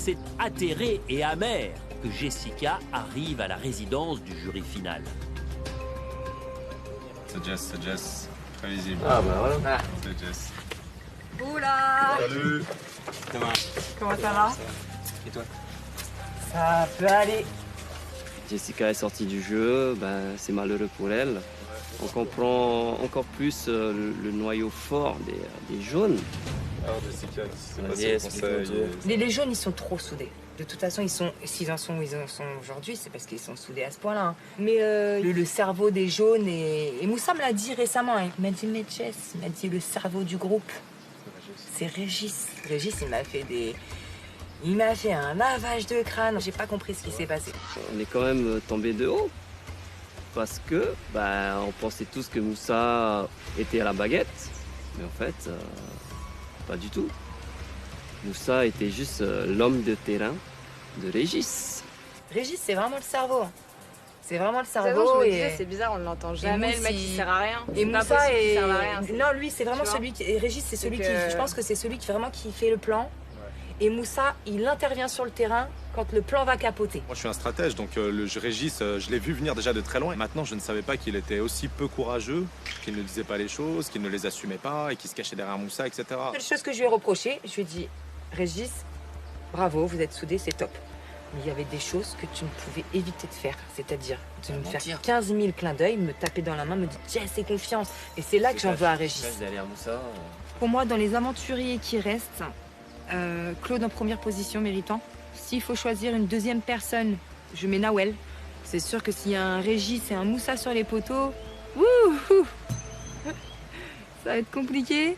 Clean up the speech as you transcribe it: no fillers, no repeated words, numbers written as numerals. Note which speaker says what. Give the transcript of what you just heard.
Speaker 1: c'est atterré et amer que Jessica arrive à la résidence du jury final.
Speaker 2: C'est Jess. Très visible.
Speaker 3: Ah bah voilà.
Speaker 2: C'est Jess.
Speaker 4: Oula!
Speaker 2: Salut.
Speaker 4: Comment ça va?
Speaker 2: Et toi?
Speaker 4: Ça peut aller.
Speaker 3: Jessica est sortie du jeu, ben, c'est malheureux pour elle. On comprend encore plus le noyau fort des jaunes.
Speaker 2: Alors Jessica, c'est
Speaker 3: Vas-y,
Speaker 2: passé le
Speaker 3: explique-nous
Speaker 2: conseil.
Speaker 3: tout.
Speaker 4: Les jeunes, ils sont trop soudés. De toute façon, s'ils en sont où ils en sont aujourd'hui, c'est parce qu'ils sont soudés à ce point-là. Hein. Mais le cerveau des jaunes, et Moussa me l'a dit récemment, hein. Il m'a dit, mais Jess, il m'a dit le cerveau du groupe. C'est Régis. Régis, il m'a fait un lavage de crâne. J'ai pas compris ce qui s'est passé.
Speaker 3: On est quand même tombé de haut. Parce que, ben, on pensait tous que Moussa était à la baguette. Mais en fait, pas du tout. Moussa était juste l'homme de terrain de Régis.
Speaker 4: Régis, c'est vraiment le cerveau. C'est vraiment le
Speaker 5: Je
Speaker 4: cerveau.
Speaker 5: me disais, c'est bizarre, on ne l'entend jamais, le mec il sert à rien.
Speaker 4: Et
Speaker 5: C'est pas
Speaker 4: Moussa
Speaker 5: possible qu'il
Speaker 4: est...
Speaker 5: serve à rien.
Speaker 4: Non, lui, c'est vraiment
Speaker 5: Tu vois.
Speaker 4: celui qui... Et Régis, c'est celui
Speaker 5: que-
Speaker 4: qui... Je pense que c'est celui qui vraiment qui fait le plan. Et Moussa, il intervient sur le terrain quand le plan va capoter.
Speaker 2: Moi, je suis un stratège, donc Régis, je l'ai vu venir déjà de très loin. Maintenant, je ne savais pas qu'il était aussi peu courageux, qu'il ne disait pas les choses, qu'il ne les assumait pas et qu'il se cachait derrière Moussa, etc.
Speaker 4: La seule chose que je lui ai reproché, je lui ai dit, Régis, bravo, vous êtes soudés, c'est top. Mais il y avait des choses que tu ne pouvais éviter de faire. C'est-à-dire de me faire 15 000 clins d'œil, me taper dans la main, me dire, Jess, c'est confiance. Et c'est là que j'en veux à Régis.
Speaker 3: Derrière Moussa.
Speaker 6: Pour moi, dans les aventuriers qui restent, Claude en première position, méritant. S'il faut choisir une deuxième personne, je mets Nawel. C'est sûr que s'il y a un Régis et un Moussa sur les poteaux, wouhou, ça va être compliqué.